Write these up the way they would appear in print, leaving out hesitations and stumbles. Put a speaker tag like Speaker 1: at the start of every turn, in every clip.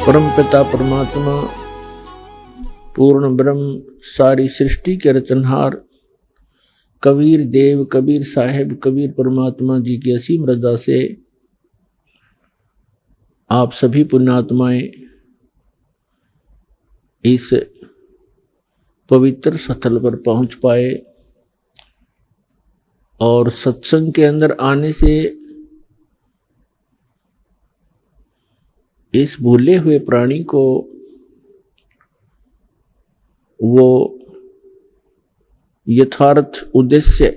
Speaker 1: परम पिता परमात्मा पूर्ण ब्रह्म सारी सृष्टि के रचनहार कबीर देव कबीर साहेब कबीर परमात्मा जी की असीम रजा से आप सभी पुण्यात्माएं इस पवित्र स्थल पर पहुंच पाए और सत्संग के अंदर आने से इस भूले हुए प्राणी को वो यथार्थ उद्देश्य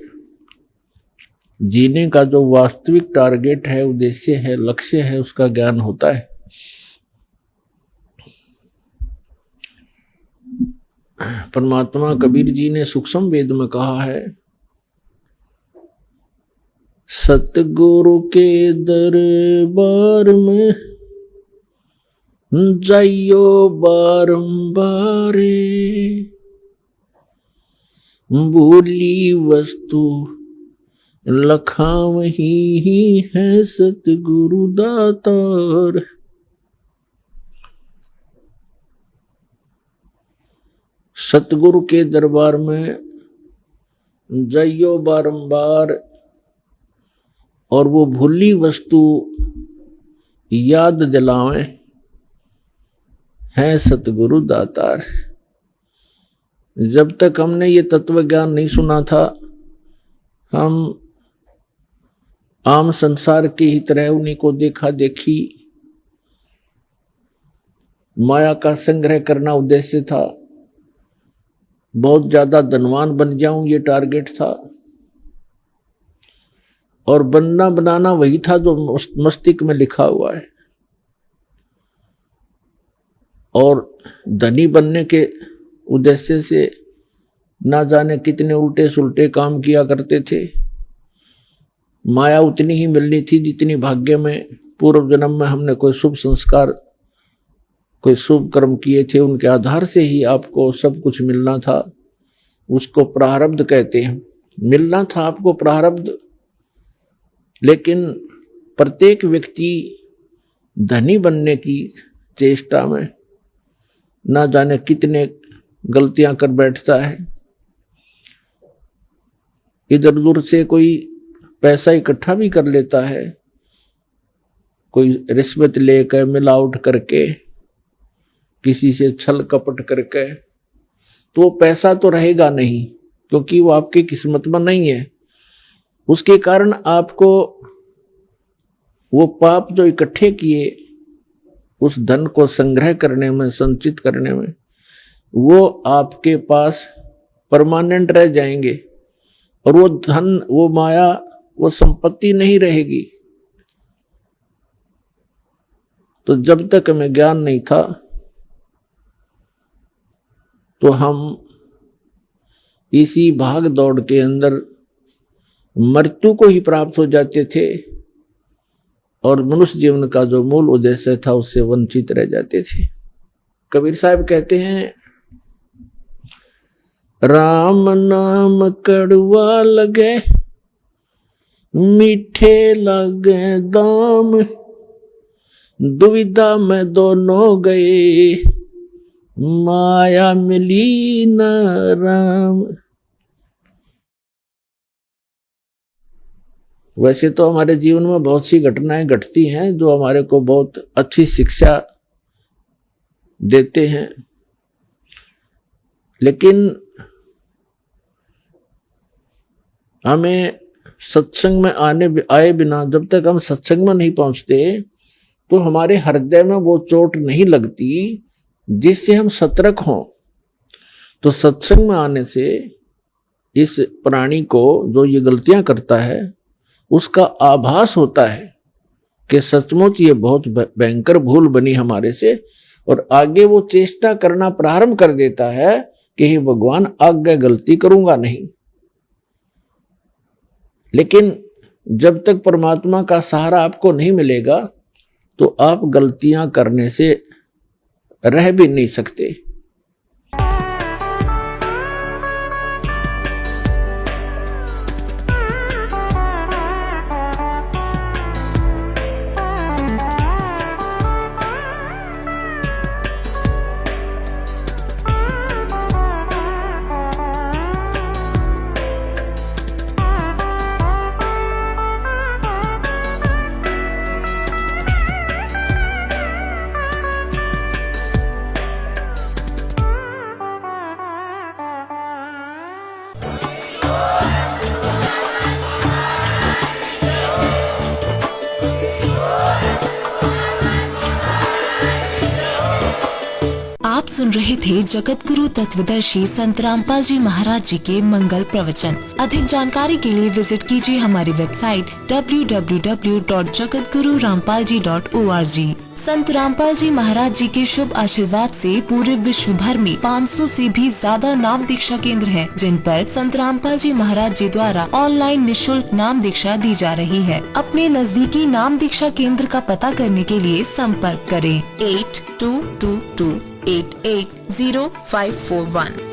Speaker 1: जीने का जो वास्तविक टारगेट है, उद्देश्य है, लक्ष्य है, उसका ज्ञान होता है। परमात्मा कबीर जी ने सूक्ष्म वेद में कहा है, सतगुरु के दरबार में जाइयो बारंबारे, भूली वस्तु लखावही ही है सतगुरु दातार। सतगुरु के दरबार में जाइयो बारंबार और वो भूली वस्तु याद दिलावें, है सतगुरु दातार। जब तक हमने ये तत्व ज्ञान नहीं सुना था, हम आम संसार की ही तरह उन्हीं को देखा देखी, माया का संग्रह करना उद्देश्य था, बहुत ज्यादा धनवान बन जाऊं ये टारगेट था, और बनना बनाना वही था जो मस्तिष्क में लिखा हुआ है। और धनी बनने के उद्देश्य से ना जाने कितने उल्टे सुलटे काम किया करते थे। माया उतनी ही मिलनी थी जितनी भाग्य में पूर्व जन्म में हमने कोई शुभ संस्कार, कोई शुभ कर्म किए थे, उनके आधार से ही आपको सब कुछ मिलना था। उसको प्रारब्ध कहते हैं। मिलना था आपको प्रारब्ध, लेकिन प्रत्येक व्यक्ति धनी बनने की चेष्टा में ना जाने कितने गलतियां कर बैठता है। इधर उधर से कोई पैसा इकट्ठा भी कर लेता है, कोई रिश्वत लेकर, मिलावट करके, किसी से छल कपट करके, तो पैसा तो रहेगा नहीं, क्योंकि वो आपकी किस्मत में नहीं है। उसके कारण आपको वो पाप जो इकट्ठे किए, उस धन को संग्रह करने में, संचित करने में, वो आपके पास परमानेंट रह जाएंगे और वो धन, वो माया, वो संपत्ति नहीं रहेगी। तो जब तक हमें ज्ञान नहीं था तो हम इसी भाग दौड़ के अंदर मृत्यु को ही प्राप्त हो जाते थे और मनुष्य जीवन का जो मूल उद्देश्य था उससे वंचित रह जाते थे। कबीर साहब कहते हैं, राम नाम कड़वा लगे मीठे लगे दाम, दुविधा में दोनों गए माया मिली न राम। वैसे तो हमारे जीवन में बहुत सी घटनाएं घटती हैं जो हमारे को बहुत अच्छी शिक्षा देते हैं, लेकिन हमें सत्संग में आए बिना, जब तक हम सत्संग में नहीं पहुंचते तो हमारे हृदय में वो चोट नहीं लगती जिससे हम सतर्क हों। तो सत्संग में आने से इस प्राणी को जो ये गलतियां करता है उसका आभास होता है कि सचमुच ये बहुत भयंकर भूल बनी हमारे से, और आगे वो चेष्टा करना प्रारंभ कर देता है कि हे भगवान, आगे गलती करूंगा नहीं। लेकिन जब तक परमात्मा का सहारा आपको नहीं मिलेगा तो आप गलतियां करने से रह भी नहीं सकते।
Speaker 2: सुन रहे थे जगत गुरु तत्वदर्शी संत रामपाल जी महाराज जी के मंगल प्रवचन। अधिक जानकारी के लिए विजिट कीजिए हमारी वेबसाइट www.jagatgururampalji.org। संत रामपाल जी महाराज जी के शुभ आशीर्वाद से पूरे विश्व भर में 500 से भी ज्यादा नाम दीक्षा केंद्र हैं, जिन पर संत रामपाल जी महाराज जी द्वारा ऑनलाइन निशुल्क नाम दीक्षा दी जा रही है। अपने नजदीकी नाम दीक्षा केंद्र का पता करने के लिए संपर्क करें 8222880541।